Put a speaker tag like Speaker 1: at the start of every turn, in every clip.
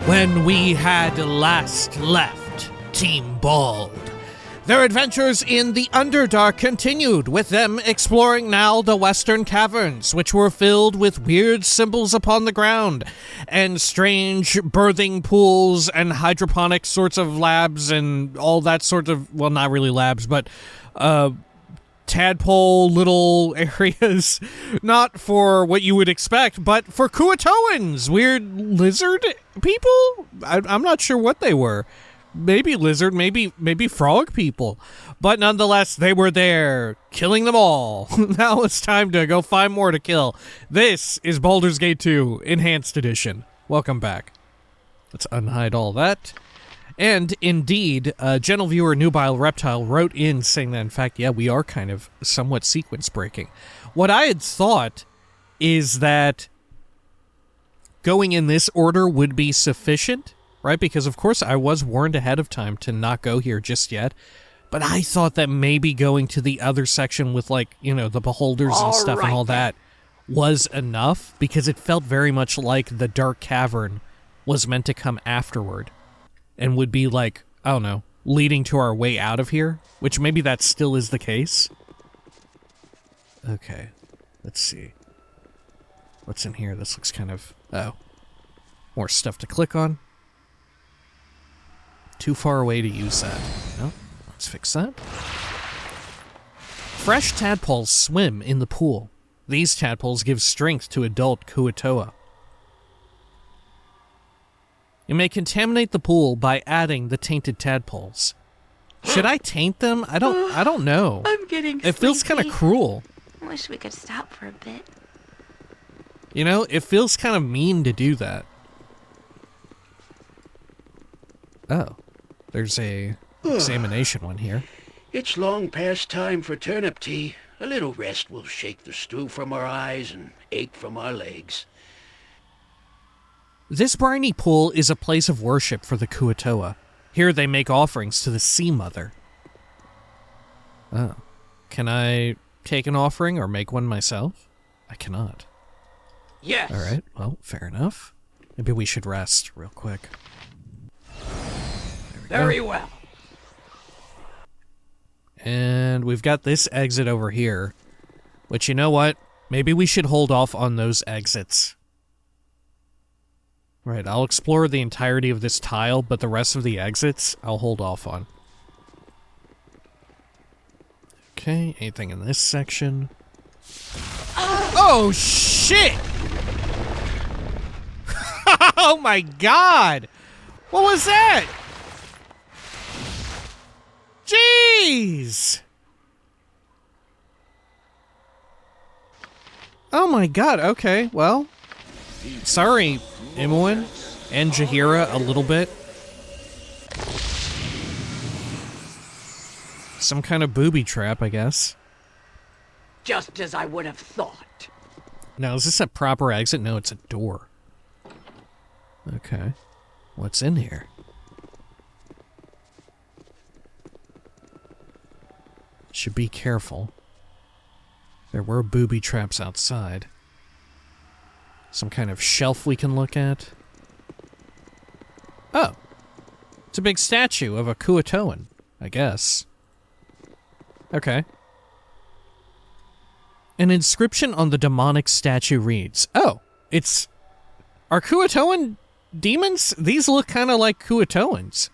Speaker 1: When we had last left Team Bald, their adventures in the Underdark continued, with them exploring now the Western Caverns, which were filled with weird symbols upon the ground, and strange birthing pools and hydroponic sorts of labs and all that sort of, well, not really labs, but tadpole little areas, not for what you would expect, but for Kuatoans, weird lizard people? I'm not sure what they were. Maybe lizard, maybe frog people. But nonetheless, they were there, killing them all. Now it's time to go find more to kill. This is Baldur's Gate 2 Enhanced Edition. Welcome back. Let's unhide all that. And indeed, gentle viewer Nubile Reptile wrote in saying that, in fact, yeah, we are kind of somewhat sequence breaking. What I had thought is that going in this order would be sufficient, right? Because, of course, I was warned ahead of time to not go here just yet. But I thought that maybe going to the other section with, like, you know, the beholders and stuff and all that was enough. Because it felt very much like the Dark Cavern was meant to come afterward. And would be, like, I don't know, leading to our way out of here. Which maybe that still is the case. Okay. Let's see. What's in here? This looks kind of... Oh. More stuff to click on. Too far away to use that. No, let's fix that. Fresh tadpoles swim in the pool. These tadpoles give strength to adult Kuatoa. You may contaminate the pool by adding the tainted tadpoles. Should I taint them? I don't know.
Speaker 2: I'm getting
Speaker 1: It feels kind of cruel.
Speaker 2: Wish we could stop for a bit.
Speaker 1: You know, it feels kind of mean to do that. Oh. There's a examination one here.
Speaker 3: It's long past time for turnip tea. A little rest will shake the stew from our eyes and ache from our legs.
Speaker 1: This briny pool is a place of worship for the Kuatoa. Here they make offerings to the Sea Mother. Oh. Can I take an offering or make one myself? I cannot.
Speaker 3: Yes.
Speaker 1: Alright, well, fair enough. Maybe we should rest real quick.
Speaker 3: Very well.
Speaker 1: And we've got this exit over here. Which, you know what? Maybe we should hold off on those exits. Right, I'll explore the entirety of this tile, but the rest of the exits, I'll hold off on. Okay, anything in this section? Oh, shit! Oh my god! What was that? Jeez! Oh my god, okay, well. Sorry, Imoen and Jaheira a little bit. Some kind of booby trap, I guess.
Speaker 3: Just as I would have thought.
Speaker 1: Now, is this a proper exit? No, it's a door. Okay. What's in here? Should be careful. There were booby traps outside. Some kind of shelf we can look at. Oh. It's a big statue of a Kuatoan, I guess. Okay. An inscription on the demonic statue reads, oh, it's... Are Kuatoan demons? These look kind of like Kuatoans.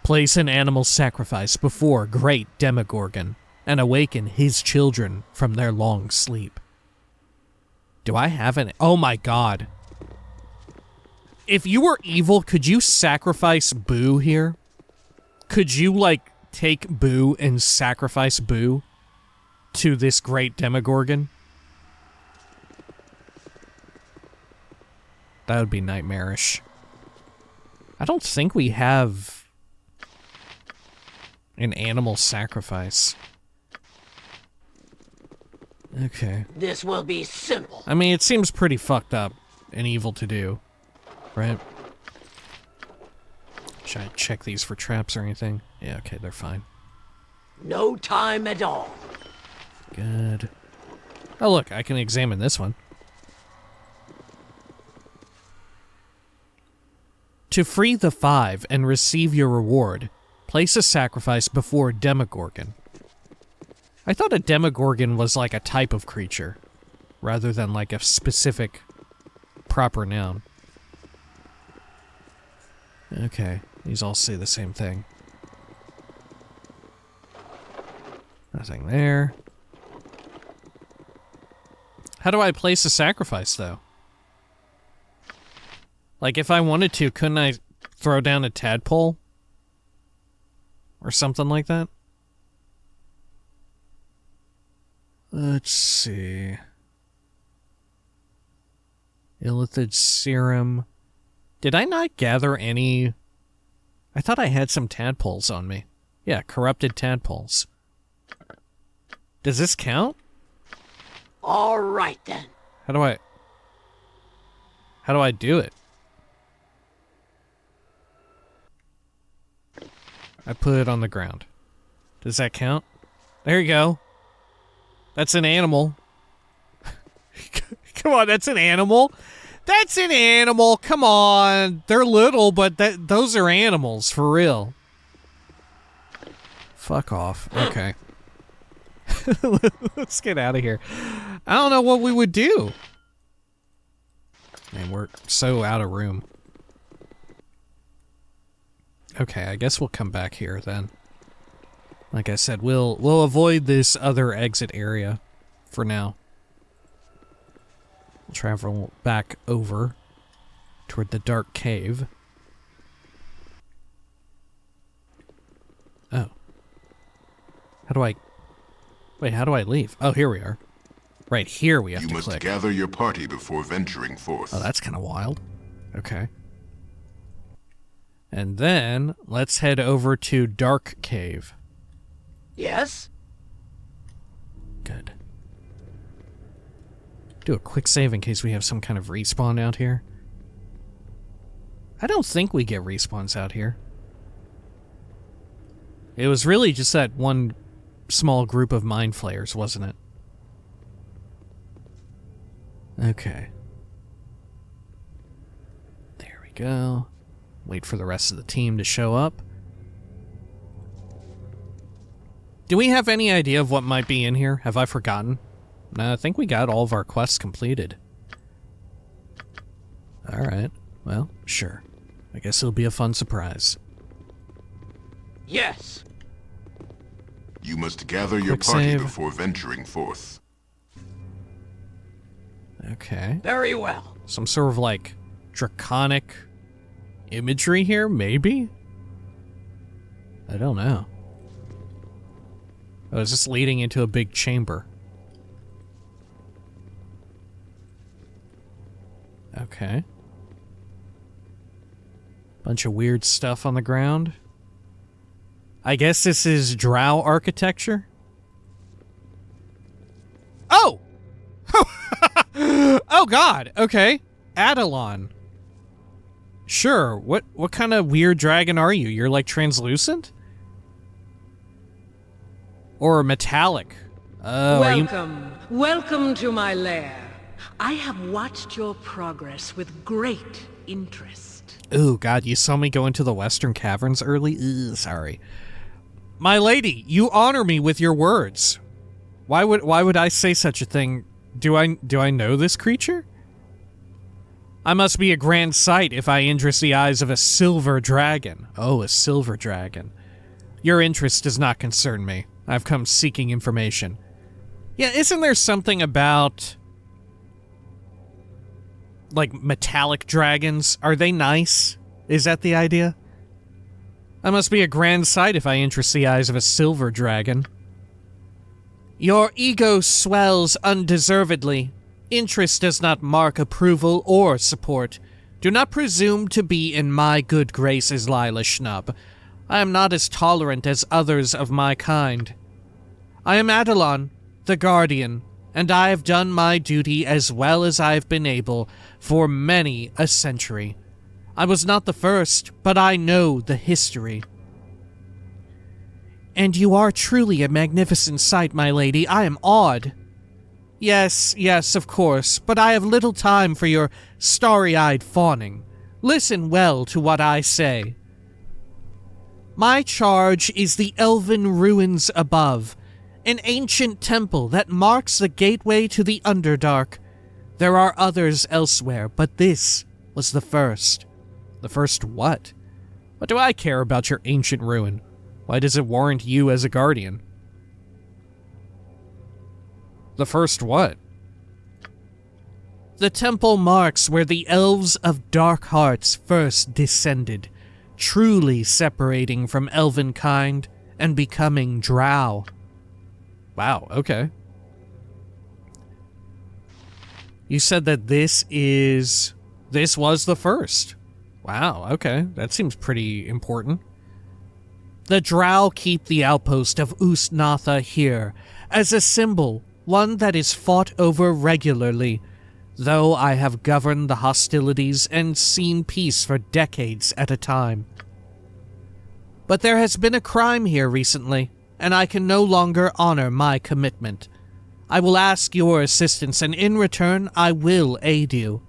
Speaker 1: Place an animal sacrifice before great Demogorgon and awaken his children from their long sleep. Do I have an... Oh my god. If you were evil, could you sacrifice Boo here? Could you, like, take Boo and sacrifice Boo to this great Demogorgon? That would be nightmarish. I don't think we have an animal sacrifice. Okay.
Speaker 3: This will be simple.
Speaker 1: I mean, it seems pretty fucked up and evil to do, right? Should I check these for traps or anything? Yeah, okay, they're fine.
Speaker 3: No time at all.
Speaker 1: Good. Oh, look, I can examine this one. To free the 5 and receive your reward, place a sacrifice before Demogorgon. I thought a Demogorgon was like a type of creature, rather than like a specific proper noun. Okay, these all say the same thing. Nothing there. How do I place a sacrifice, though? Like, if I wanted to, couldn't I throw down a tadpole? Or something like that? Let's see. Illithid serum. Did I not gather any... I thought I had some tadpoles on me. Yeah, corrupted tadpoles. Does this count?
Speaker 3: All right, then.
Speaker 1: How do I do it? I put it on the ground. Does that count? There you go. That's an animal. Come on, that's an animal. That's an animal. Come on. They're little, but those are animals, for real. Fuck off. Okay. Let's get out of here. I don't know what we would do. Man, we're so out of room. Okay, I guess we'll come back here then. Like I said, we'll avoid this other exit area for now. We'll travel back over toward the dark cave. Oh. How do I... Wait, how do I leave? Oh, here we are. Right here we have to click.
Speaker 4: You must gather your party before venturing forth.
Speaker 1: Oh, that's kind of wild. Okay. And then, let's head over to Dark Cave.
Speaker 3: Yes?
Speaker 1: Good. Do a quick save in case we have some kind of respawn out here. I don't think we get respawns out here. It was really just that one small group of mind flayers, wasn't it? Okay. There we go. Wait for the rest of the team to show up. Do we have any idea of what might be in here? Have I forgotten? No, I think we got all of our quests completed. Alright. Well, sure. I guess it'll be a fun surprise.
Speaker 3: Yes.
Speaker 4: You must gather your
Speaker 1: Quick
Speaker 4: party
Speaker 1: save.
Speaker 4: before venturing forth.
Speaker 1: Okay.
Speaker 3: Very well.
Speaker 1: Some sort of, like, draconic imagery here, maybe? I don't know. Oh, is this leading into a big chamber? Okay. Bunch of weird stuff on the ground. I guess this is Drow architecture? Oh! Oh god, okay. Adalon. Sure, what kind of weird dragon are you? You're like translucent? Or metallic? Oh,
Speaker 5: Welcome to my lair. I have watched your progress with great interest.
Speaker 1: Oh god, you saw me go into the Western Caverns early? Ugh, sorry. My lady, you honor me with your words. Why would I say such a thing? Do I know this creature? I must be a grand sight if I interest the eyes of a silver dragon. Oh, a silver dragon. Your interest does not concern me. I've come seeking information. Yeah, isn't there something about, like, metallic dragons? Are they nice? Is that the idea? I must be a grand sight if I interest the eyes of a silver dragon. Your ego swells undeservedly. Interest does not mark approval or support. Do not presume to be in my good graces, Lila Schnub. I am not as tolerant as others of my kind. I am Adalon, the Guardian, and I have done my duty as well as I have been able for many a century. I was not the first, but I know the history. And you are truly a magnificent sight, my lady. I am awed. Yes, of course, but I have little time for your starry-eyed fawning. Listen well to what I say. My charge is the elven ruins above, an ancient temple that marks the gateway to the Underdark. There are others elsewhere, but this was the first. The first what? What do I care about your ancient ruin? Why does it warrant you as a guardian? The first what? The temple marks where the elves of dark hearts first descended, truly separating from elven kind and becoming Drow. Wow, okay. You said that this was the first. Wow, okay. That seems pretty important. The Drow keep the outpost of Ust Natha here as a symbol, one that is fought over regularly, though I have governed the hostilities and seen peace for decades at a time. But there has been a crime here recently, and I can no longer honor my commitment. I will ask your assistance, and in return, I will aid you.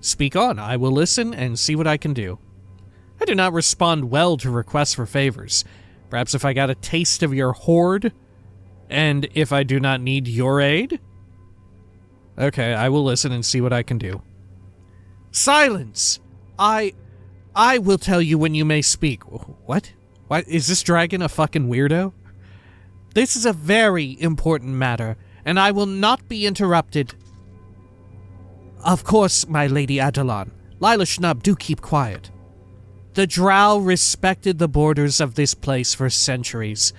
Speaker 1: Speak on, I will listen and see what I can do. I do not respond well to requests for favors. Perhaps if I got a taste of your hoard, and if I do not need your aid? Okay, I will listen and see what I can do. Silence! I will tell you when you may speak. What? What? Is this dragon a fucking weirdo? This is a very important matter, and I will not be interrupted. Of course, my Lady Adalon. Lila Schnub, do keep quiet. The Drow respected the borders of this place for centuries,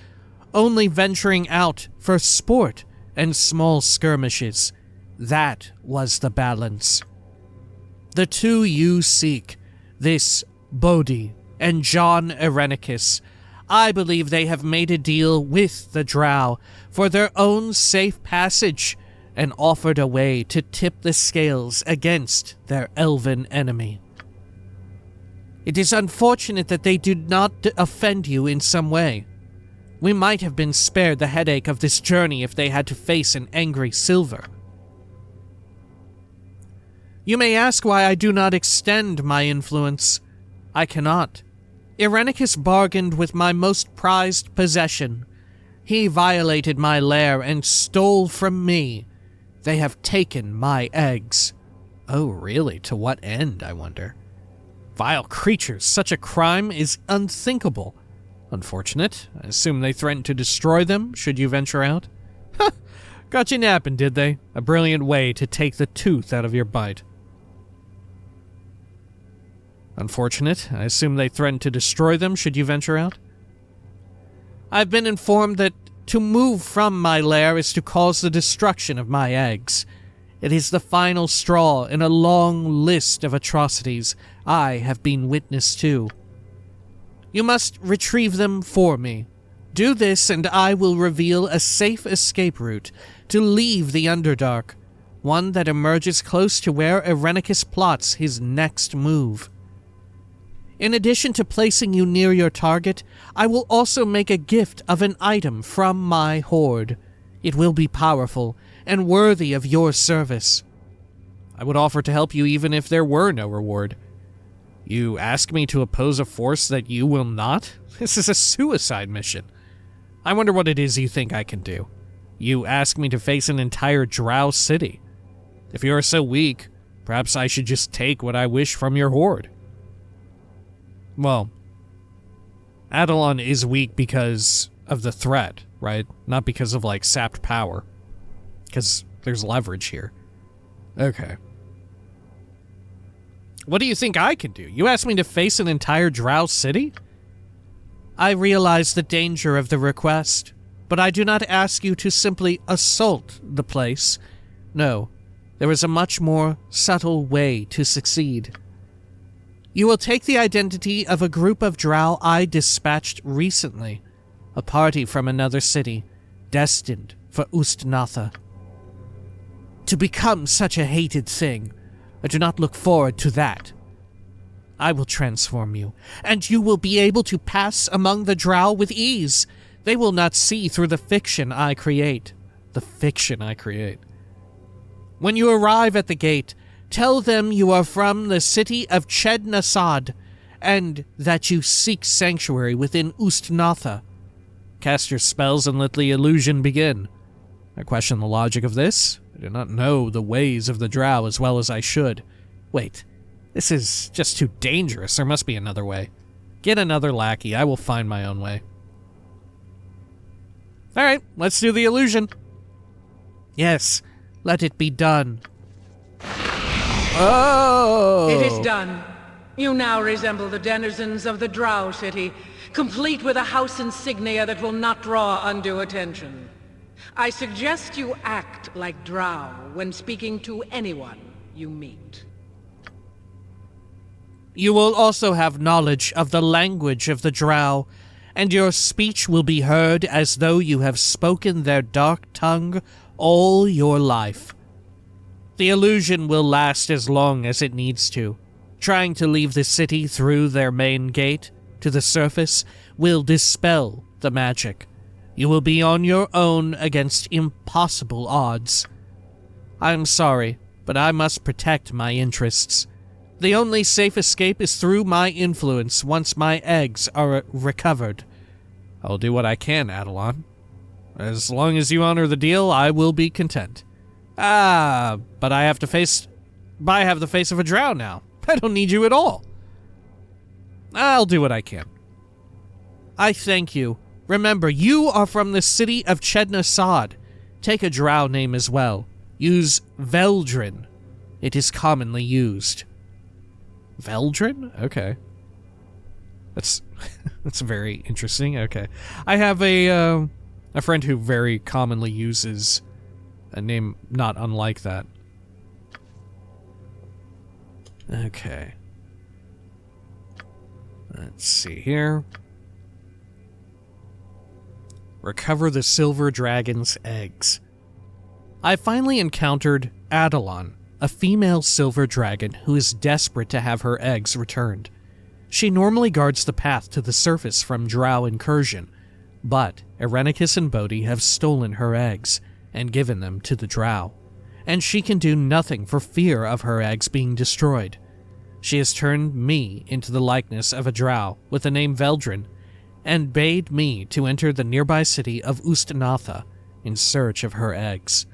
Speaker 1: only venturing out for sport and small skirmishes. That was the balance. The two you seek, this Bodhi and John Irenicus, I believe they have made a deal with the Drow for their own safe passage and offered a way to tip the scales against their elven enemy. It is unfortunate that they did not offend you in some way. We might have been spared the headache of this journey if they had to face an angry Silver. You may ask why I do not extend my influence. I cannot. Irenicus bargained with my most prized possession. He violated my lair and stole from me. They have taken my eggs. Oh, really? To what end, I wonder? Vile creatures, such a crime is unthinkable. Unfortunate. I assume they threatened to destroy them, should you venture out? Ha! Got you napping, did they? A brilliant way to take the tooth out of your bite. Unfortunate. I assume they threatened to destroy them, should you venture out? I've been informed that to move from my lair is to cause the destruction of my eggs. It is the final straw in a long list of atrocities I have been witness to. You must retrieve them for me. Do this and I will reveal a safe escape route to leave the Underdark, one that emerges close to where Irenicus plots his next move. In addition to placing you near your target, I will also make a gift of an item from my hoard. It will be powerful and worthy of your service. I would offer to help you even if there were no reward. You ask me to oppose a force that you will not? This is a suicide mission. I wonder what it is you think I can do. You ask me to face an entire Drow city. If you are so weak, perhaps I should just take what I wish from your hoard. Well, Adalon is weak because of the threat, right? Not because of, like, sapped power. Because there's leverage here. Okay. What do you think I can do? You asked me to face an entire Drow city? I realize the danger of the request, but I do not ask you to simply assault the place. No, there is a much more subtle way to succeed. You will take the identity of a group of Drow I dispatched recently, a party from another city, destined for Ust Natha. To become such a hated thing, I do not look forward to that. I will transform you, and you will be able to pass among the Drow with ease. They will not see through the fiction I create. The fiction I create. When you arrive at the gate, Tell them you are from the city of Ched-Nasad, and that you seek sanctuary within Ust Natha. Cast your spells and let the illusion begin. I question the logic of this. I do not know the ways of the Drow as well as I should. Wait, this is just too dangerous. There must be another way. Get another lackey. I will find my own way. Alright, let's do the illusion. Yes, let it be done. Oh!
Speaker 5: It is done. You now resemble the denizens of the Drow city, complete with a house insignia that will not draw undue attention. I suggest you act like Drow when speaking to anyone you meet.
Speaker 1: You will also have knowledge of the language of the Drow, and your speech will be heard as though you have spoken their dark tongue all your life. The illusion will last as long as it needs to. Trying to leave the city through their main gate to the surface will dispel the magic. You will be on your own against impossible odds. I'm sorry, but I must protect my interests. The only safe escape is through my influence once my eggs are recovered. I'll do what I can, Adalon. As long as you honor the deal, I will be content. But I have the face of a Drow now. I don't need you at all. I'll do what I can. I thank you. Remember, you are from the city of Ched-Nasad. Take a Drow name as well. Use Veldrin. It is commonly used. Veldrin? Okay. That's very interesting. Okay. I have a friend who very commonly uses a name not unlike that. Okay. Let's see here. Recover the silver dragon's eggs. I finally encountered Adalon, a female silver dragon who is desperate to have her eggs returned. She normally guards the path to the surface from Drow incursion, but Irenicus and Bodhi have stolen her eggs and given them to the Drow, and she can do nothing for fear of her eggs being destroyed. She has turned me into the likeness of a Drow with the name Veldrin, and bade me to enter the nearby city of Ust Natha in search of her eggs.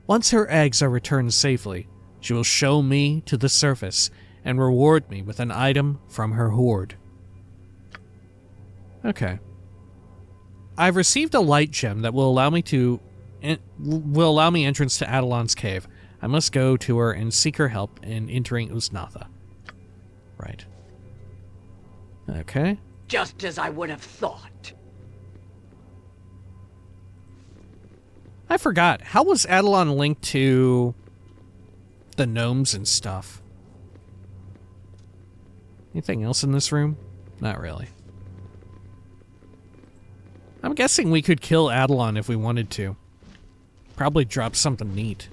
Speaker 1: Once her eggs are returned safely, she will show me to the surface and reward me with an item from her hoard. Okay. I've received a light gem that will allow me entrance to Adalon's cave. I must go to her and seek her help in entering Ust Natha. Right. Okay.
Speaker 5: Just as I would have thought.
Speaker 1: I forgot. How was Adalon linked to the gnomes and stuff? Anything else in this room? Not really. I'm guessing we could kill Adalon if we wanted to. Probably drop something neat.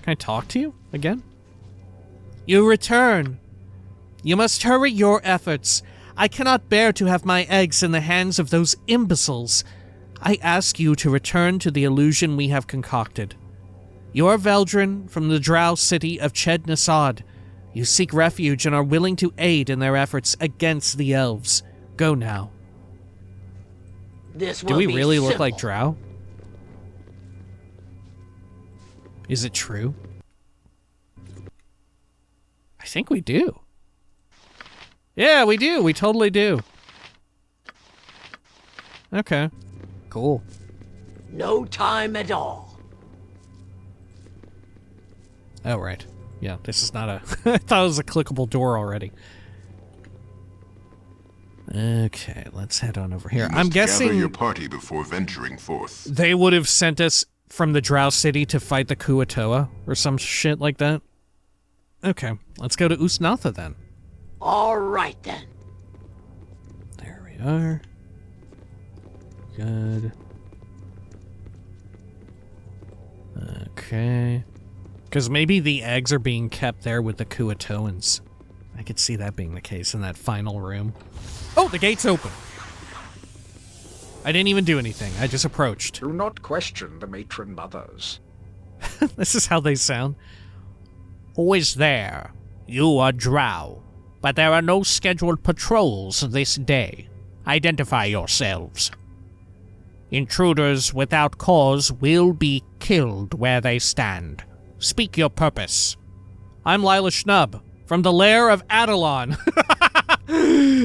Speaker 1: Can I talk to you again? You return. You must hurry your efforts. I cannot bear to have my eggs in the hands of those imbeciles. I ask you to return to the illusion we have concocted. You are Veldrin from the Drow city of Ched-Nasad. You seek refuge and are willing to aid in their efforts against the elves. Go now.
Speaker 5: This will
Speaker 1: Do we
Speaker 5: be
Speaker 1: really
Speaker 5: simple.
Speaker 1: look like Drow? Is it true? I think we do. Yeah, we do. We totally do. Okay. Cool.
Speaker 5: No time at all.
Speaker 1: Oh, right. Yeah, this is not a... I thought it was a clickable door already. Okay, let's head on over here.
Speaker 4: You must
Speaker 1: I'm guessing
Speaker 4: gather your party before venturing forth.
Speaker 1: they would have sent us from the Drow City to fight the Kuatoa or some shit like that. Okay, let's go to Ust Natha then.
Speaker 5: All right, then.
Speaker 1: There we are. Good. Okay. Because maybe the eggs are being kept there with the Kuatoans. I could see that being the case in that final room. Oh, the gate's open. I didn't even do anything. I just approached.
Speaker 6: Do not question the matron mothers.
Speaker 1: This is how they sound. Who is there? You are Drow, but there are no scheduled patrols this day. Identify yourselves. Intruders without cause will be killed where they stand. Speak your purpose. I'm Lila Schnub, from the lair of Adalon.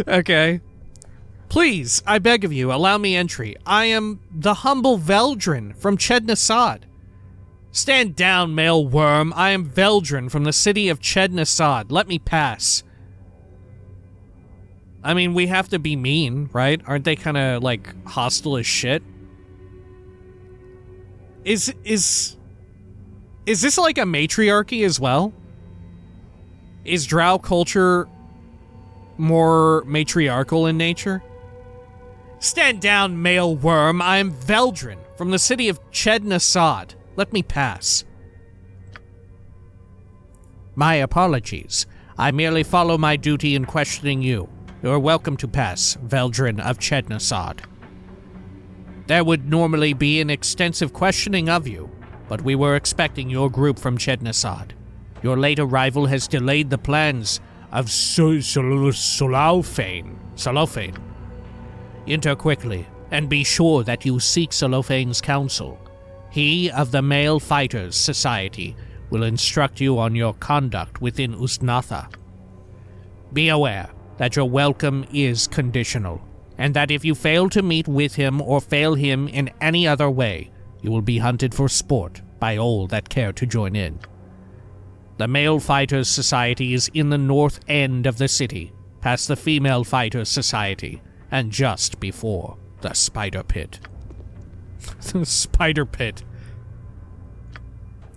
Speaker 1: Okay. Please, I beg of you, allow me entry. I am the humble Veldrin from Chednasad. Stand down, male worm. I am Veldrin from the city of Chednasad. Let me pass. I mean, we have to be mean, right? Aren't they kind of, like, hostile as shit? Is this like a matriarchy as well? Is Drow culture more matriarchal in nature? Stand down, male worm. I am Veldrin from the city of Chednasad. Let me pass. My apologies. I merely follow my duty in questioning you. You are welcome to pass, Veldrin of Chednasad. There would normally be an extensive questioning of you, but we were expecting your group from Chednasad. Your late arrival has delayed the plans of Solofane. Enter quickly, and be sure that you seek Solofane's counsel. He of the Male Fighters Society will instruct you on your conduct within Ust Natha. Be aware that your welcome is conditional, and that if you fail to meet with him or fail him in any other way, you will be hunted for sport by all that care to join in. The Male Fighters Society is in the north end of the city, past the Female Fighters Society, and just before the Spider Pit. The Spider Pit.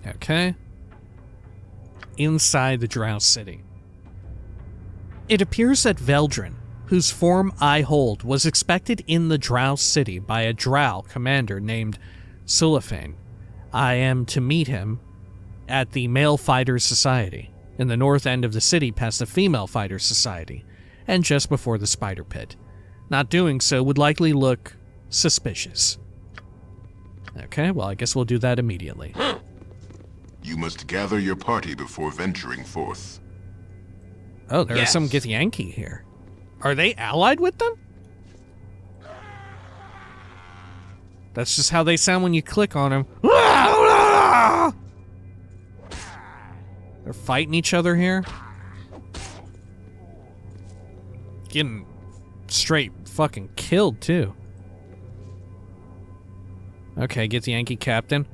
Speaker 1: Okay. Inside the Drow City. It appears that Veldrin, whose form I hold, was expected in the Drow City by a Drow commander named Sulafane. I am to meet him at the Male Fighters Society, in the north end of the city past the Female Fighters Society, and just before the Spider Pit. Not doing so would likely look suspicious. Okay, well, I guess we'll do that immediately.
Speaker 4: You must gather your party before venturing forth.
Speaker 1: Oh, there are some Githyanki here. Are they allied with them? That's just how they sound when you click on them. They're fighting each other here. Getting straight fucking killed, too. Okay, Githyanki captain.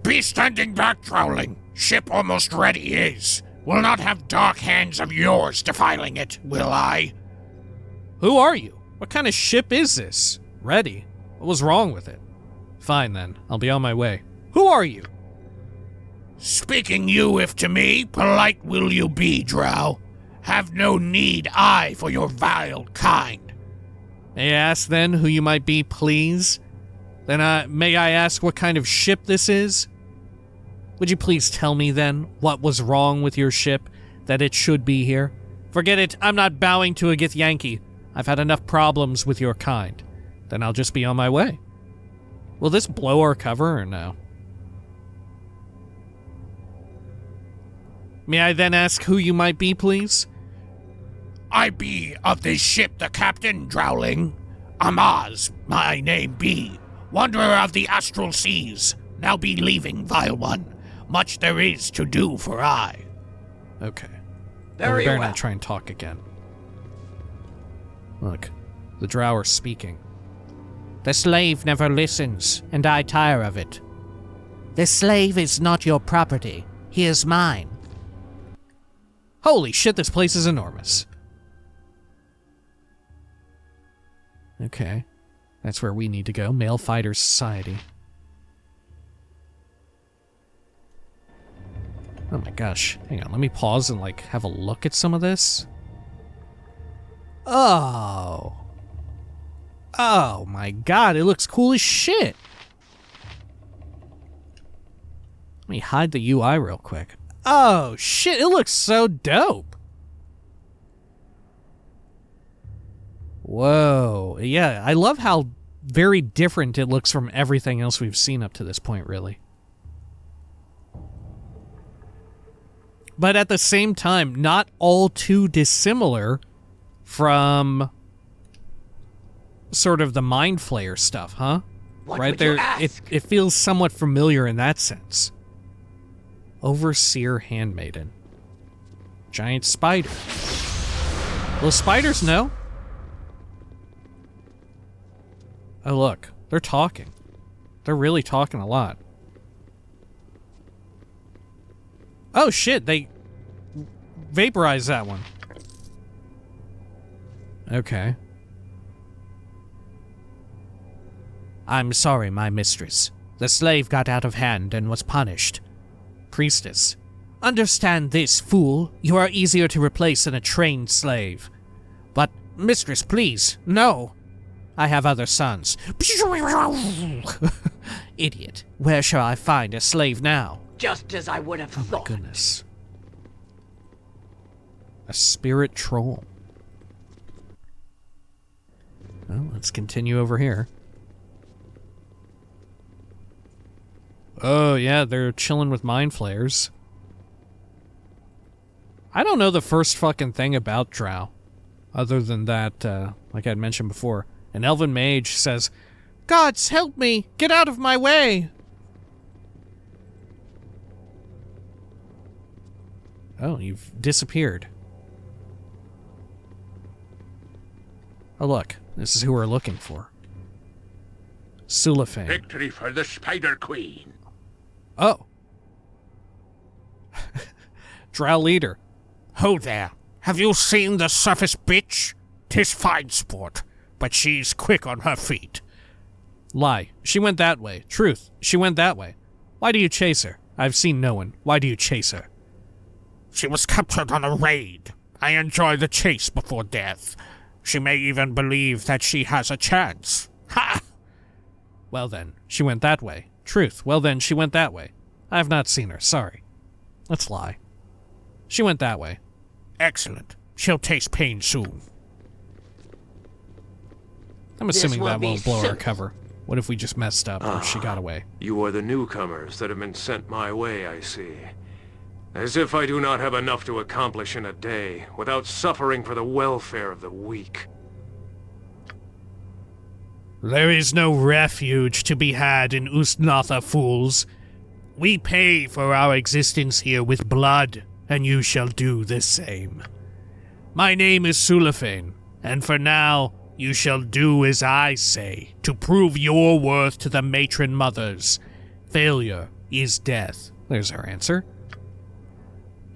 Speaker 6: Be standing back, Drowling. Ship almost ready is. Will not have dark hands of yours defiling it, will I?
Speaker 1: Who are you? What kind of ship is this? Ready? What was wrong with it? Fine then, I'll be on my way. Who are you?
Speaker 6: Speaking you if to me, polite will you be, Drow. Have no need I for your vile kind.
Speaker 1: May I ask then who you might be, please? Then may I ask what kind of ship this is? Would you please tell me then what was wrong with your ship that it should be here? Forget it, I'm not bowing to a Githyanki. I've had enough problems with your kind. Then I'll just be on my way. Will this blow our cover or no? May I then ask who you might be, please?
Speaker 6: I be of this ship the captain, Drowling. Amaz, my name be. Wanderer of the astral seas. Now be leaving, vile one. Much there is to do for I.
Speaker 1: Okay. Well, we better not try and talk again. Look, the Drow are speaking. The slave never listens, and I tire of it. The slave is not your property. He is mine. Holy shit, this place is enormous. Okay. That's where we need to go. Male Fighters Society. Oh my gosh. Hang on, let me pause and, like, have a look at some of this. Oh. Oh my god, it looks cool as shit. Let me hide the UI real quick. Oh shit, it looks so dope. Whoa. Yeah, I love how very different it looks from everything else we've seen up to this point, really. but at the same time, not all too dissimilar from sort of the Mind Flayer stuff, huh?
Speaker 3: What
Speaker 1: Right
Speaker 3: would
Speaker 1: there,
Speaker 3: you ask?
Speaker 1: it feels somewhat familiar in that sense. Overseer Handmaiden. Giant spider. Will spiders know? Oh, look. They're talking. They're really talking a lot. Oh, shit. They vaporized that one. Okay. I'm sorry, my mistress. The slave got out of hand and was punished. Priestess. Understand this, fool. You are easier to replace than a trained slave. But, mistress, please, no. I have other sons. Idiot. Where shall I find a slave now?
Speaker 5: Just as I would have
Speaker 1: Oh my
Speaker 5: thought.
Speaker 1: goodness. A spirit troll. Well, let's continue over here. Oh, yeah, they're chilling with Mind Flayers. I don't know the first fucking thing about Drow. Other than that, like I'd mentioned before. An elven mage says, "Gods, help me! Get out of my way!" Oh, you've disappeared. Oh, look. This is who we're looking for. Sulafane.
Speaker 3: Victory for the Spider Queen.
Speaker 1: Oh. Drow leader.
Speaker 6: Ho there. Have you seen the surface bitch? 'Tis fine sport, but she's quick on her feet.
Speaker 1: Lie. She went that way. Truth. She went that way. Why do you chase her? I've seen no one. Why do you chase her?
Speaker 6: She was captured on a raid. I enjoy the chase before death. She may even believe that she has a chance. Ha!
Speaker 1: Well then, she went that way. Truth. Well then, she went that way. I have not seen her. Sorry. Let's lie. She went that way.
Speaker 6: Excellent. She'll taste pain soon.
Speaker 1: I'm assuming
Speaker 3: will
Speaker 1: that
Speaker 3: be
Speaker 1: won't blow our
Speaker 3: simple.
Speaker 1: cover. What if we just messed up or she got away?
Speaker 7: You are the newcomers that have been sent my way, I see. As if I do not have enough to accomplish in a day, without suffering for the welfare of the weak.
Speaker 6: There is no refuge to be had in Ust Natha, fools. We pay for our existence here with blood, and you shall do the same. My name is Sulafane, and for now, you shall do as I say to prove your worth to the matron mothers. Failure is death.
Speaker 1: There's our answer.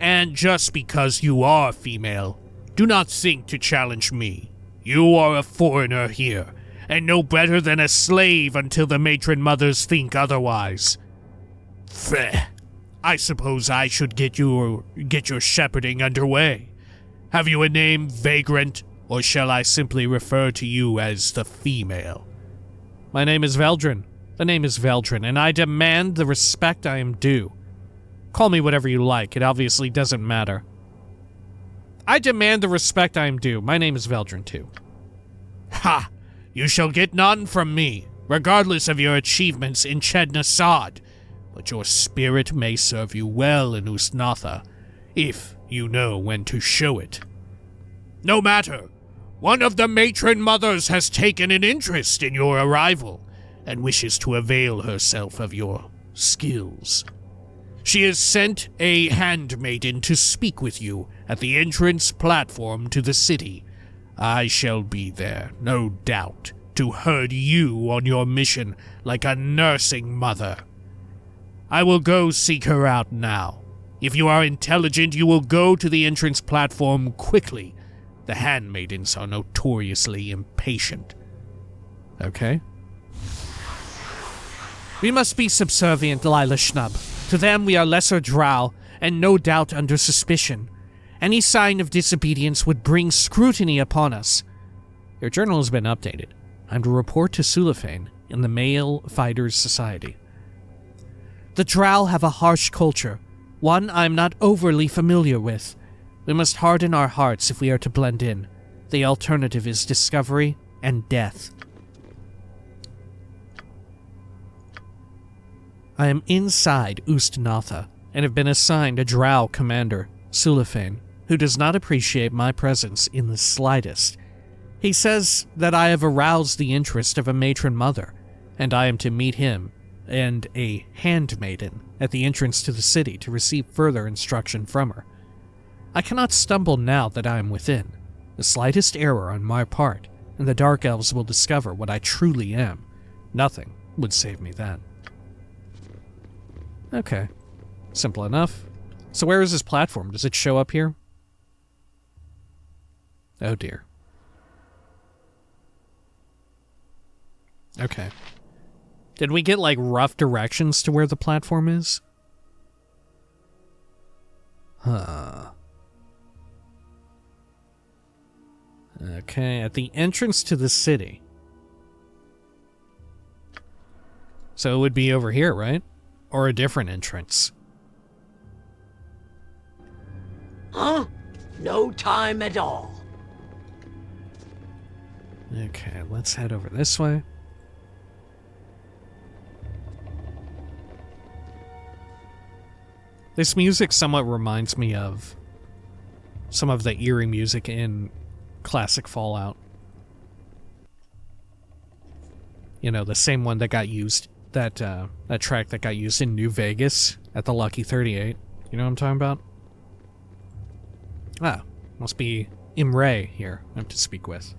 Speaker 6: And just because you are female, do not think to challenge me. You are a foreigner here, and no better than a slave until the matron mothers think otherwise. Feh. I suppose I should get your shepherding underway. Have you a name, Vagrant, or shall I simply refer to you as the female?
Speaker 1: My name is Veldrin. The name is Veldrin, and I demand the respect I am due. Call me whatever you like. It obviously doesn't matter. I demand the respect I am due. My name is Veldrin, too.
Speaker 6: Ha! You shall get none from me, regardless of your achievements in Chedna-Sod. But your spirit may serve you well in Ust Natha, if you know when to show it. No matter. One of the matron mothers has taken an interest in your arrival, and wishes to avail herself of your skills. She has sent a handmaiden to speak with you at the entrance platform to the city. I shall be there, no doubt, to herd you on your mission like a nursing mother. I will go seek her out now. If you are intelligent, you will go to the entrance platform quickly. The handmaidens are notoriously impatient.
Speaker 1: Okay. We must be subservient, Lila Schnub. To them we are lesser drow, and no doubt under suspicion. Any sign of disobedience would bring scrutiny upon us. Your journal has been updated. I'm to report to Sulafane in the Male Fighters Society. The drow have a harsh culture, one I'm not overly familiar with. We must harden our hearts if we are to blend in. The alternative is discovery and death. I am inside Ust Natha, and have been assigned a drow commander. Sulafane, who does not appreciate my presence in the slightest. He says that I have aroused the interest of a matron mother, and I am to meet him and a handmaiden at the entrance to the city to receive further instruction from her. I cannot stumble now that I am within. The slightest error on my part, and the Dark Elves will discover what I truly am. Nothing would save me then. Okay. Simple enough. So where is this platform? Does it show up here? Oh dear. Okay. Did we get, like, rough directions to where the platform is? Huh. Okay, at the entrance to the city. So it would be over here, right? Or a different entrance.
Speaker 3: Huh? No time at all.
Speaker 1: Okay, let's head over this way. This music somewhat reminds me of some of the eerie music in classic Fallout. You know, the same one that got used, that track that got used in New Vegas at the Lucky 38. You know what I'm talking about? Ah, must be Imre here I have to speak with.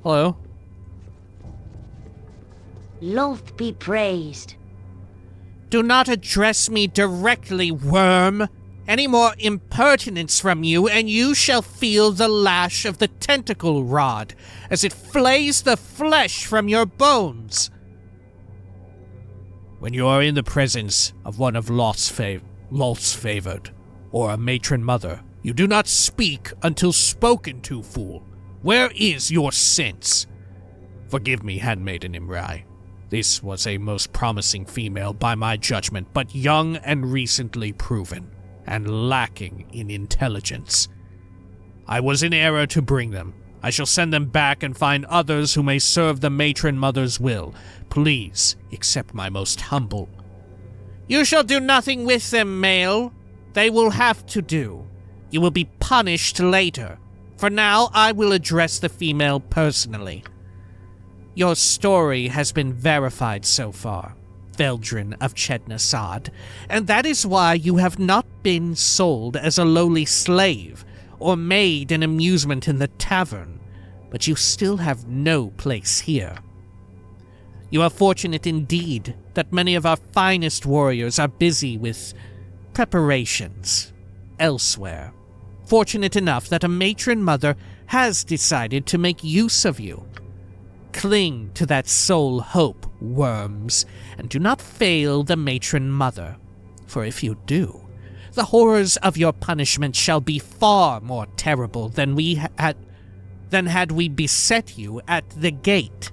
Speaker 1: Hello?
Speaker 2: Loth be praised.
Speaker 6: Do not address me directly, worm. Any more impertinence from you, and you shall feel the lash of the tentacle rod as it flays the flesh from your bones. When you are in the presence of one of Lot's favored, or a matron mother, you do not speak until spoken to, fool. Where is your sense? Forgive me, handmaiden Imrai. This was a most promising female by my judgment, but young and recently proven, and lacking in intelligence. I was in error to bring them. I shall send them back and find others who may serve the matron mother's will. Please accept my most humble. You shall do nothing with them, male. They will have to do. You will be punished later. For now, I will address the female personally. Your story has been verified so far, Veldrin of Chetnasad, and that is why you have not been sold as a lowly slave or made an amusement in the tavern, but you still have no place here. You are fortunate indeed that many of our finest warriors are busy with preparations elsewhere. Fortunate enough that a matron mother has decided to make use of you. Cling to that sole hope, worms, and do not fail the matron mother, for if you do, the horrors of your punishment shall be far more terrible than had we beset you at the gate.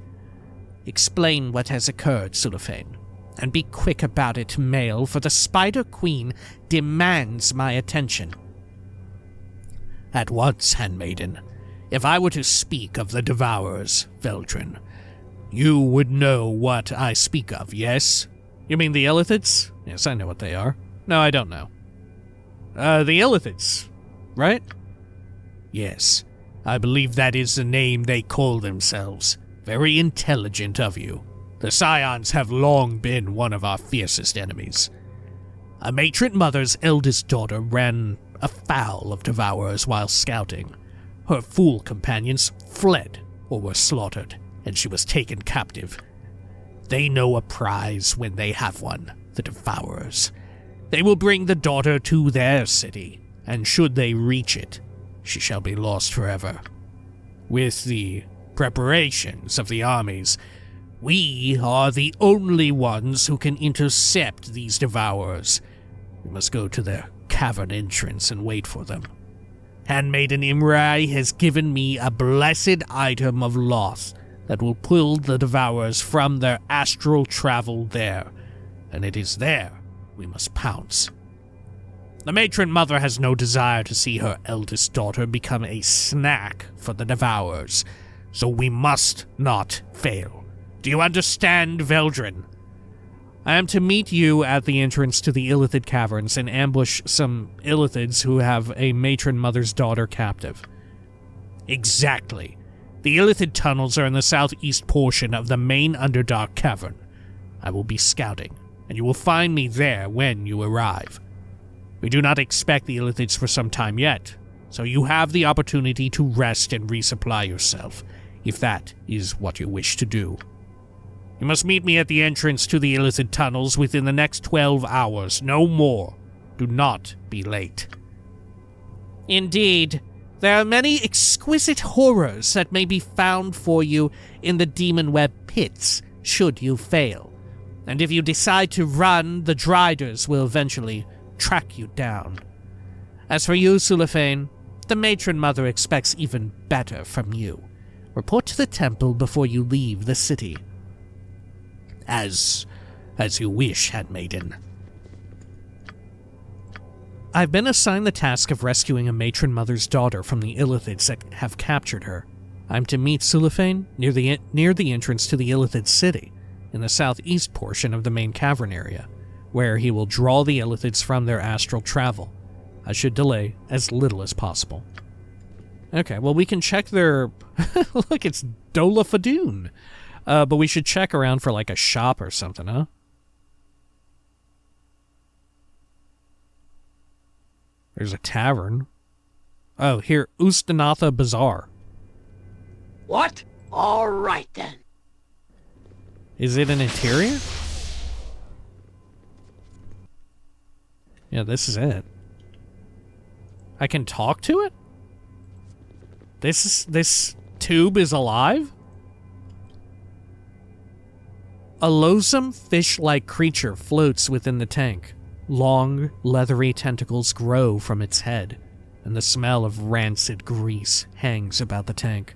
Speaker 6: Explain what has occurred, Sulafane, and be quick about it, male, for the Spider Queen demands my attention. At once, handmaiden. If I were to speak of the Devourers, Veldrin, you would know what I speak of, yes? You mean the Illithids? Yes, I know what they are. No, I don't know. The Illithids, right? Yes, I believe that is the name they call themselves. Very intelligent of you. The Scions have long been one of our fiercest enemies. A matron mother's eldest daughter ran afoul of Devourers while scouting. Her fool companions fled or were slaughtered, and she was taken captive. They know a prize when they have one, the Devourers. They will bring the daughter to their city, and should they reach it, she shall be lost forever. With the preparations of the armies, we are the only ones who can intercept these Devourers. We must go to their cavern entrance and wait for them. Handmaiden Imrai has given me a blessed item of loss that will pull the Devourers from their astral travel there, and it is there we must pounce. The matron mother has no desire to see her eldest daughter become a snack for the Devourers, so we must not fail. Do you understand, Veldrin?
Speaker 1: I am to meet you at the entrance to the Illithid Caverns and ambush some Illithids who have a matron mother's daughter captive.
Speaker 6: Exactly. The Illithid tunnels are in the southeast portion of the main Underdark Cavern. I will be scouting, and you will find me there when you arrive. We do not expect the Illithids for some time yet, so you have the opportunity to rest and resupply yourself, if that is what you wish to do. You must meet me at the entrance to the Illithid tunnels within the next 12 hours, no more. Do not be late.
Speaker 1: Indeed. There are many exquisite horrors that may be found for you in the Demon Web pits, should you fail. And if you decide to run, the Driders will eventually track you down. As for you, Sulafane, the Matron Mother expects even better from you. Report to the temple before you leave the city.
Speaker 6: As you wish, Handmaiden.
Speaker 1: I've been assigned the task of rescuing a Matron Mother's daughter from the Illithids that have captured her. I'm to meet Sulafane near the entrance to the Illithid city, in the southeast portion of the main cavern area, where he will draw the Illithids from their astral travel. I should delay as little as possible. Okay, well we can check their... Look, it's Dola Fadoon. But we should check around for like a shop or something, huh? There's a tavern. Oh, here, Ust Natha Bazaar.
Speaker 3: What? All right, then.
Speaker 1: Is it an interior? Yeah, this is it. I can talk to it? This tube is alive? A loathsome fish-like creature floats within the tank. Long, leathery tentacles grow from its head, and the smell of rancid grease hangs about the tank.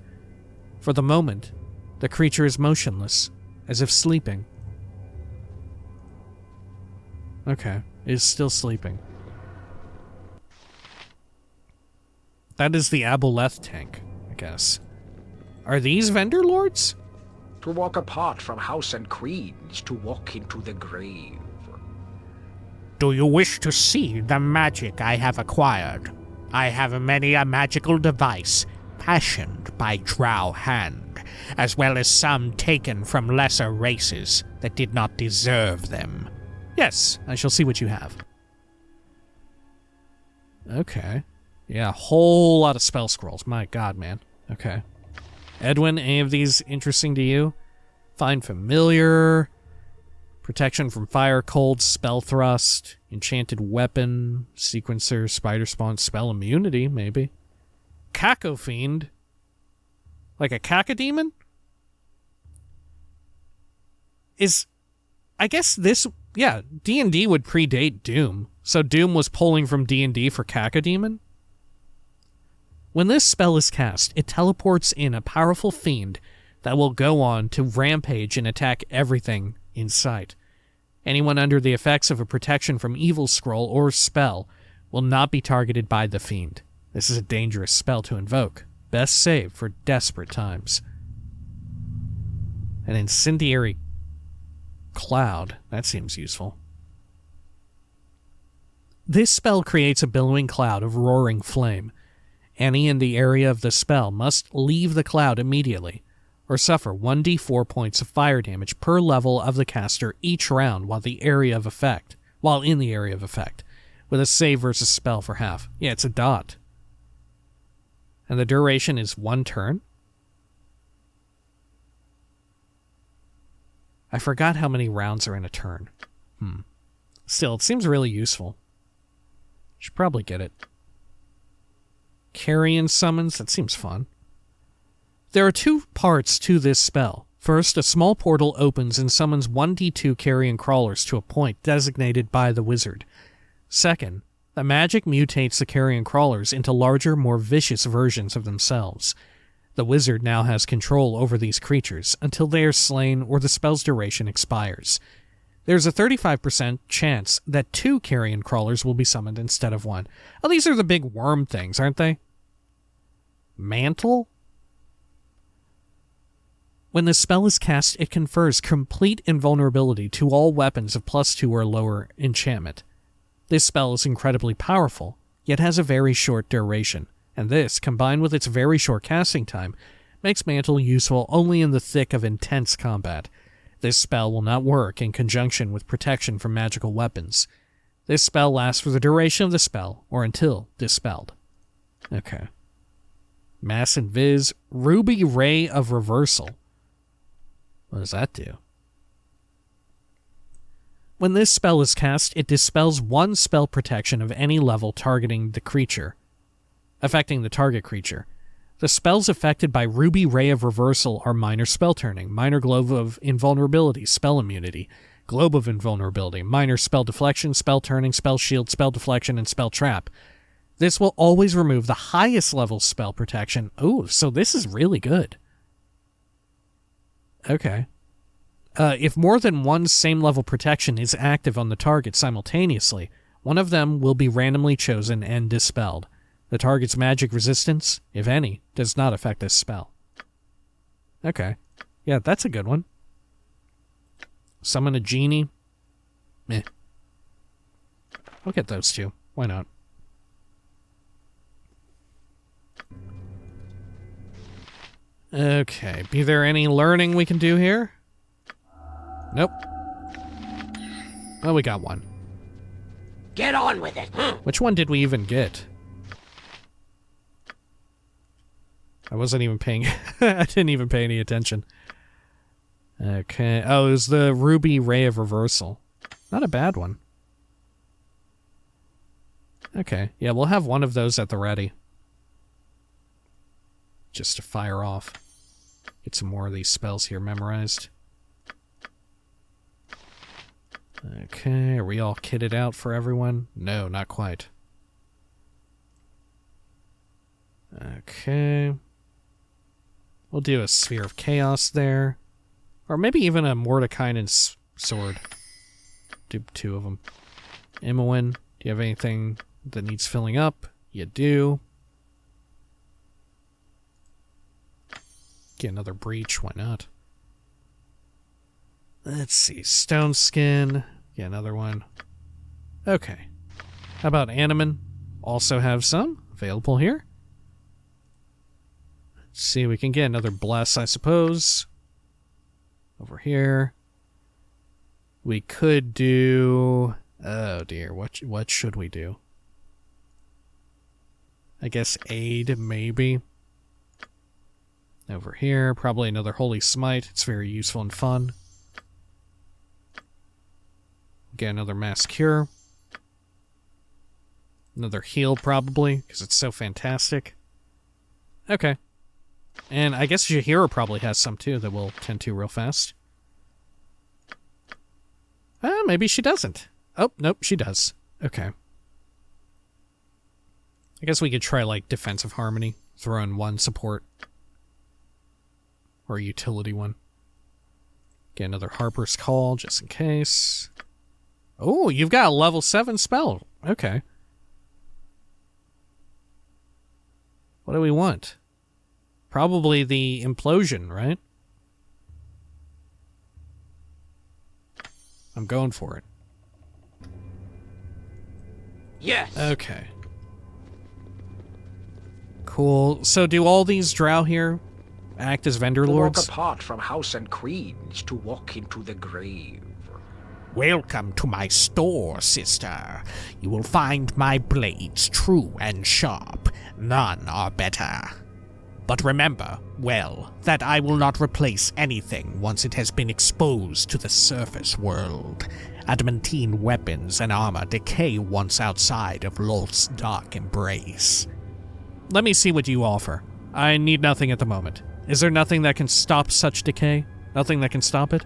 Speaker 1: For the moment, the creature is motionless, as if sleeping. Okay, it is still sleeping. That is the Aboleth tank, I guess. Are these vendor lords?
Speaker 8: To walk apart from house and creed is to walk into the grave.
Speaker 6: Do you wish to see the magic I have acquired? I have many a magical device, fashioned by Drow hand, as well as some taken from lesser races that did not deserve them.
Speaker 1: Yes, I shall see what you have. Okay. Yeah, a whole lot of spell scrolls. My god, man. Okay. Edwin, any of these interesting to you? Find familiar... Protection from fire, cold, spell thrust, enchanted weapon, sequencer, spider spawn, spell immunity, maybe. Caco fiend? Like a cacodemon? I guess this, yeah, D&D would predate Doom. So Doom was pulling from D&D for cacodemon? When this spell is cast, it teleports in a powerful fiend that will go on to rampage and attack everything in sight. Anyone under the effects of a protection from evil scroll or spell will not be targeted by the fiend. This is a dangerous spell to invoke. Best save for desperate times. An incendiary cloud. That seems useful. This spell creates a billowing cloud of roaring flame. Any in the area of the spell must leave the cloud immediately, or suffer 1d4 points of fire damage per level of the caster each round while in the area of effect, with a save versus spell for half. Yeah, it's a dot. And the duration is 1 turn? I forgot how many rounds are in a turn. Still, it seems really useful. Should probably get it. Carrion summons, that seems fun. There are 2 parts to this spell. First, a small portal opens and summons 1d2 carrion crawlers to a point designated by the wizard. Second, the magic mutates the carrion crawlers into larger, more vicious versions of themselves. The wizard now has control over these creatures until they are slain or the spell's duration expires. There's a 35% chance that 2 carrion crawlers will be summoned instead of 1. Oh, these are the big worm things, aren't they? Mantle? When this spell is cast, it confers complete invulnerability to all weapons of +2 or lower enchantment. This spell is incredibly powerful, yet has a very short duration, and this, combined with its very short casting time, makes Mantle useful only in the thick of intense combat. This spell will not work in conjunction with protection from magical weapons. This spell lasts for the duration of the spell, or until dispelled. Okay. Mass Invis, Ruby Ray of Reversal. What does that do? When this spell is cast, it dispels one spell protection of any level targeting the creature, affecting the target creature. The spells affected by Ruby Ray of Reversal are Minor Spell Turning, Minor Globe of Invulnerability, Spell Immunity, Globe of Invulnerability, Minor Spell Deflection, Spell Turning, Spell Shield, Spell Deflection, and Spell Trap. This will always remove the highest level spell protection. Ooh, so this is really good. Okay. If more than one same level protection is active on the target simultaneously, one of them will be randomly chosen and dispelled. The target's magic resistance, if any, does not affect this spell. Okay. Yeah, that's a good one. Summon a genie. Meh. I'll get those two. Why not? Okay. Be there any learning we can do here? Nope. Well, we got one.
Speaker 3: Get on with it.
Speaker 1: Which one did we even get? I wasn't even paying... I didn't even pay any attention. Okay. Oh, it was the Ruby Ray of Reversal. Not a bad one. Okay. Yeah, we'll have one of those at the ready. Just to fire off. Get some more of these spells here memorized. Okay, are we all kitted out for everyone? No, not quite. Okay. We'll do a Sphere of Chaos there. Or maybe even a Mordekainen's sword. Do two of them. Imoen, do you have anything that needs filling up? You do. Get another breach, why not? Let's see, Stone Skin. Get another one. Okay. How about Animan? Also have some available here. Let's see, we can get another Bless, I suppose. Over here. We could do... Oh dear, what should we do? I guess Aid, maybe. Over here, probably another Holy Smite. It's very useful and fun. Get another Mass Cure. Another Heal, probably, because it's so fantastic. Okay. And I guess Jaheira probably has some, too, that we'll tend to real fast. Maybe she doesn't. Oh, nope, she does. Okay. I guess we could try, like, Defensive Harmony. Throw in one support. Or a utility one. Get another Harper's Call, just in case. Oh, you've got a level 7 spell. Okay. What do we want? Probably the Implosion, right? I'm going for it.
Speaker 3: Yes.
Speaker 1: Okay. Cool. So do all these Drow here act as vendor
Speaker 8: To
Speaker 1: lords?
Speaker 8: walk apart from house and creeds, to walk into the grave.
Speaker 6: Welcome to my store, sister. You will find my blades true and sharp. None are better. But remember, well, that I will not replace anything once it has been exposed to the surface world. Adamantine weapons and armor decay once outside of Lolth's dark embrace.
Speaker 1: Let me see what you offer. I need nothing at the moment. Is there nothing that can stop such decay? Nothing that can stop it?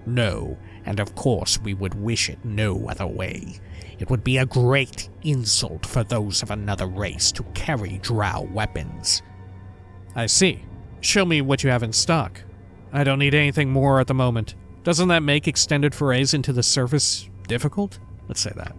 Speaker 6: No, and of course we would wish it no other way. It would be a great insult for those of another race to carry Drow weapons.
Speaker 1: I see. Show me what you have in stock. I don't need anything more at the moment. Doesn't that make extended forays into the surface difficult? Let's say that.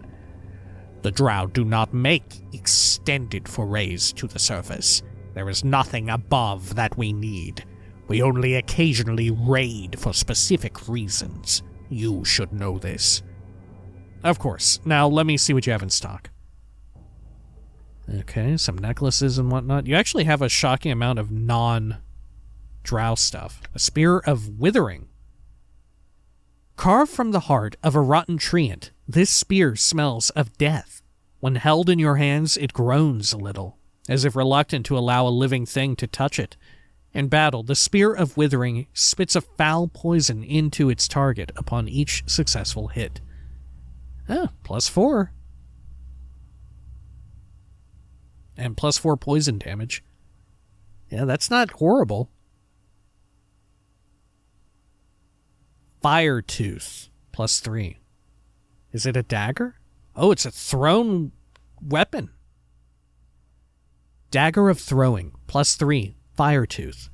Speaker 6: The Drow do not make extended forays to the surface. There is nothing above that we need. We only occasionally raid for specific reasons. You should know this.
Speaker 1: Of course. Now, let me see what you have in stock. Okay, some necklaces and whatnot. You actually have a shocking amount of non-drow stuff. A Spear of Withering. Carved from the heart of a rotten treant, this spear smells of death. When held in your hands, it groans a little, as if reluctant to allow a living thing to touch it. In battle, the Spear of Withering spits a foul poison into its target upon each successful hit. Ah, +4. And +4 poison damage. Yeah, that's not horrible. Fire Tooth, +3. Is it a dagger? Oh, it's a thrown weapon. Dagger of Throwing, +3, Fire Tooth.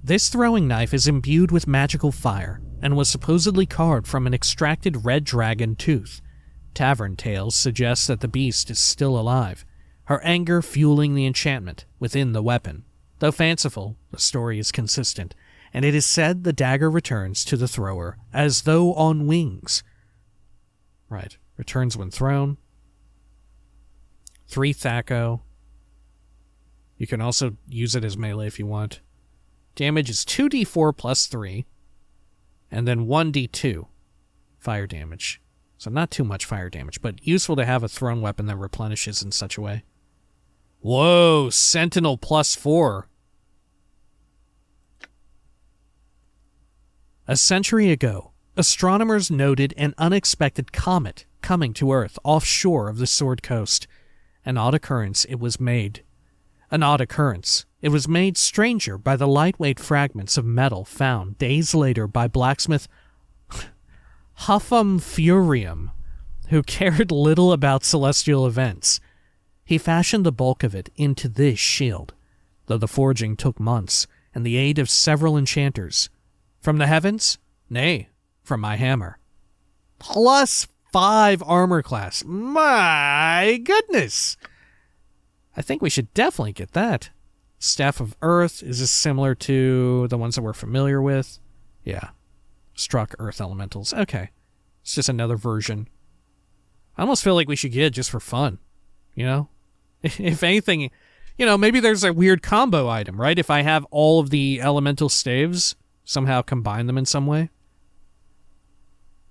Speaker 1: This throwing knife is imbued with magical fire, and was supposedly carved from an extracted red dragon tooth. Tavern tales suggest that the beast is still alive, her anger fueling the enchantment within the weapon. Though fanciful, the story is consistent, and it is said the dagger returns to the thrower as though on wings. Right, returns when thrown. 3 Thaco. You can also use it as melee if you want. Damage is 2d4 +3, and then 1d2 fire damage. So not too much fire damage, but useful to have a thrown weapon that replenishes in such a way. Whoa, Sentinel +4. A century ago, astronomers noted an unexpected comet coming to Earth offshore of the Sword Coast. An odd occurrence, it was made stranger by the lightweight fragments of metal found days later by blacksmith Huffam Furium, who cared little about celestial events. He fashioned the bulk of it into this shield, though the forging took months and the aid of several enchanters. From the heavens? Nay, from my hammer. +5 armor class. My goodness! I think we should definitely get that. Staff of Earth, is this similar to the ones that we're familiar with? Yeah. Struck Earth Elementals. Okay. It's just another version. I almost feel like we should get it just for fun. You know? If anything, you know, maybe there's a weird combo item, right? If I have all of the elemental staves, somehow combine them in some way.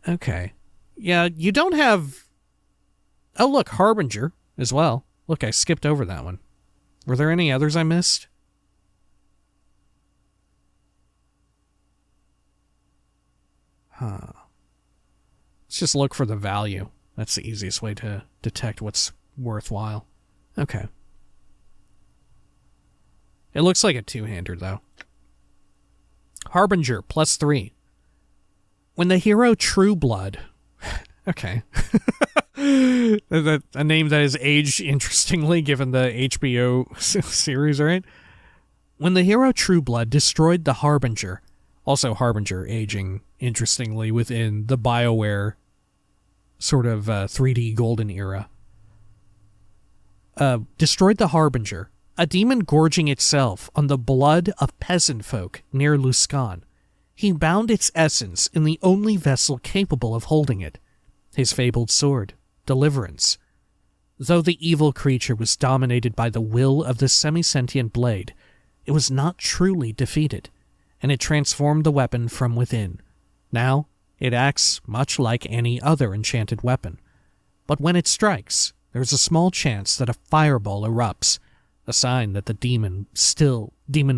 Speaker 1: Okay. Yeah, you don't have... Oh, look, Harbinger as well. Look, I skipped over that one. Were there any others I missed? Huh. Let's just look for the value. That's the easiest way to detect what's worthwhile. Okay. It looks like a two-hander, though. Harbinger, +3. When the hero Trueblood... Okay. A name that is aged interestingly, given the HBO series, right? When the hero Trueblood destroyed the Harbinger... Also Harbinger aging interestingly within the BioWare sort of 3D golden era. Destroyed the Harbinger, a demon gorging itself on the blood of peasant folk near Luskan. He bound its essence in the only vessel capable of holding it, his fabled sword, Deliverance. Though the evil creature was dominated by the will of the semi-sentient blade, it was not truly defeated, and it transformed the weapon from within. Now, it acts much like any other enchanted weapon. But when it strikes, there's a small chance that a fireball erupts, a sign that the demon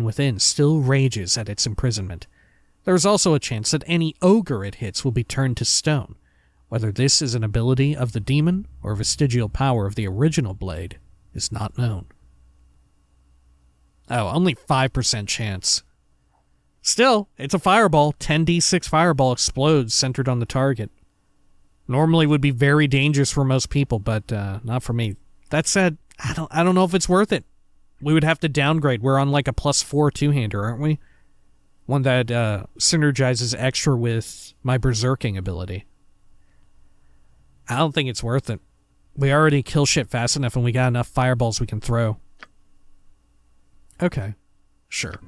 Speaker 1: within still rages at its imprisonment. There is also a chance that any ogre it hits will be turned to stone. Whether this is an ability of the demon or vestigial power of the original blade is not known. Oh, only 5% chance. Still, it's a fireball. 10d6 fireball explodes centered on the target. Normally would be very dangerous for most people, but not for me. That said, I don't know if it's worth it. We would have to downgrade. We're on like a +4 two-hander, aren't we? One that synergizes extra with my berserking ability. I don't think it's worth it. We already kill shit fast enough and we got enough fireballs we can throw. Okay. Sure.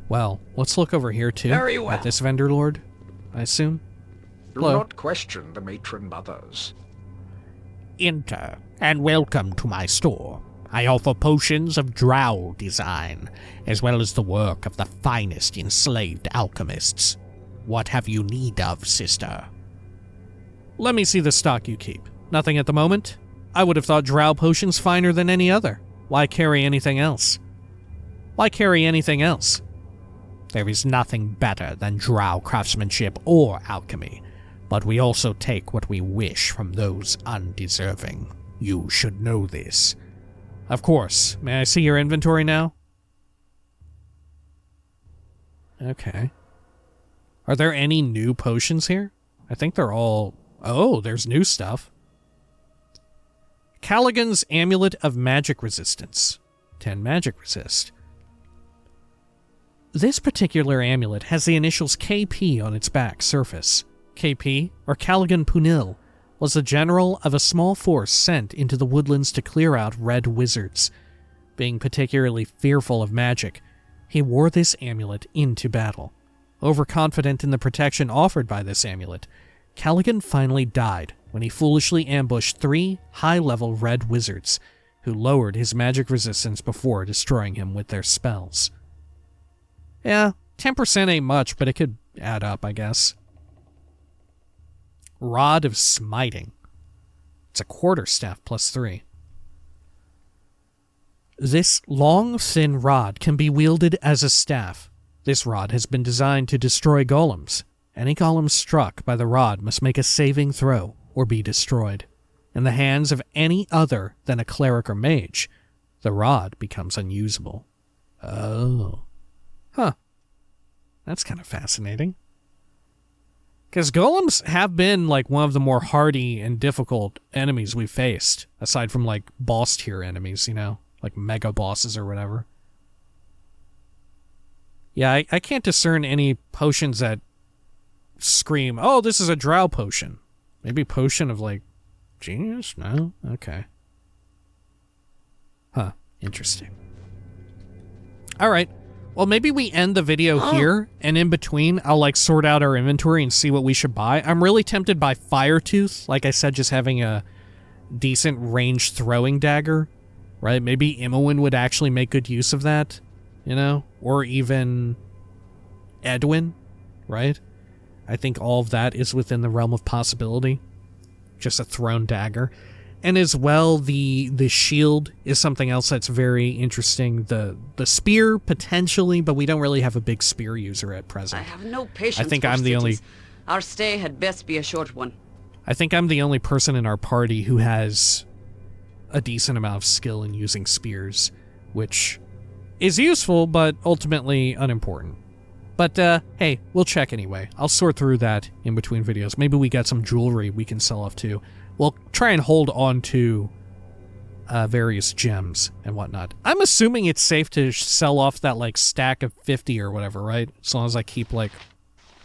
Speaker 1: Well, let's look over here too.
Speaker 8: Very well.
Speaker 1: At this vendor lord, I assume.
Speaker 8: Do
Speaker 1: Hello.
Speaker 8: not question the matron mothers.
Speaker 6: Enter, and welcome to my store. I offer potions of Drow design, as well as the work of the finest enslaved alchemists. What have you need of, sister?
Speaker 1: Let me see the stock you keep. Nothing at the moment? I would have thought Drow potions finer than any other. Why carry anything else? Why carry anything else?
Speaker 6: There is nothing better than Drow craftsmanship or alchemy, but we also take what we wish from those undeserving. You should know this.
Speaker 1: Of course. May I see your inventory now? Okay. Are there any new potions here? I think they're all... Oh, there's new stuff. Callaghan's Amulet of Magic Resistance. 10 magic resist. This particular amulet has the initials KP on its back surface. KP, or Callaghan Punil, was the general of a small force sent into the woodlands to clear out red wizards. Being particularly fearful of magic, he wore this amulet into battle. Overconfident in the protection offered by this amulet, Callaghan finally died when he foolishly ambushed 3 high-level red wizards, who lowered his magic resistance before destroying him with their spells. Yeah, 10% ain't much, but it could add up, I guess. Rod of Smiting. It's a quarterstaff plus 3. This long, thin rod can be wielded as a staff. This rod has been designed to destroy golems. Any golem struck by the rod must make a saving throw or be destroyed. In the hands of any other than a cleric or mage, the rod becomes unusable. Oh. Huh. That's kind of fascinating. Because golems have been, like, one of the more hardy and difficult enemies we've faced, aside from, like, boss-tier enemies, you know? Like mega bosses or whatever. Yeah, I can't discern any potions that scream, oh, this is a drow potion. Maybe potion of, like, genius? No? Okay. Huh. Interesting. Alright. Well, maybe we end the video here, and in between, I'll, like, sort out our inventory and see what we should buy. I'm really tempted by Firetooth. Like I said, just having a decent ranged throwing dagger, right? Maybe Imoen would actually make good use of that, you know? Or even Edwin, right? I think all of that is within the realm of possibility. Just a thrown dagger. And as well, the shield is something else that's very interesting. The spear, potentially, but we don't really have a big spear user at present.
Speaker 9: I have no patience.
Speaker 1: I think
Speaker 9: for
Speaker 1: I'm the only...
Speaker 9: cities. Our stay had best be a short one.
Speaker 1: I think I'm the only person in our party who has a decent amount of skill in using spears, which is useful, but ultimately unimportant. But, hey, we'll check anyway. I'll sort through that in between videos. Maybe we got some jewelry we can sell off too. We'll try and hold on to various gems and whatnot. I'm assuming it's safe to sell off that, like, stack of 50 or whatever, right? As long as I keep, like,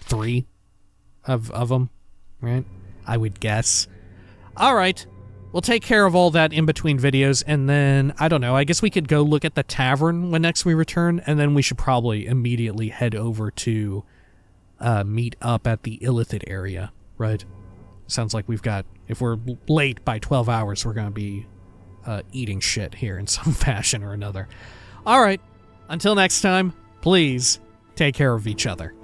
Speaker 1: 3 of them, right? I would guess. All right. We'll take care of all that in between videos, and then, I don't know, I guess we could go look at the tavern when next we return, and then we should probably immediately head over to meet up at the Illithid area, right? Sounds like we've got, if we're late by 12 hours, we're going to be eating shit here in some fashion or another. All right, until next time, please take care of each other.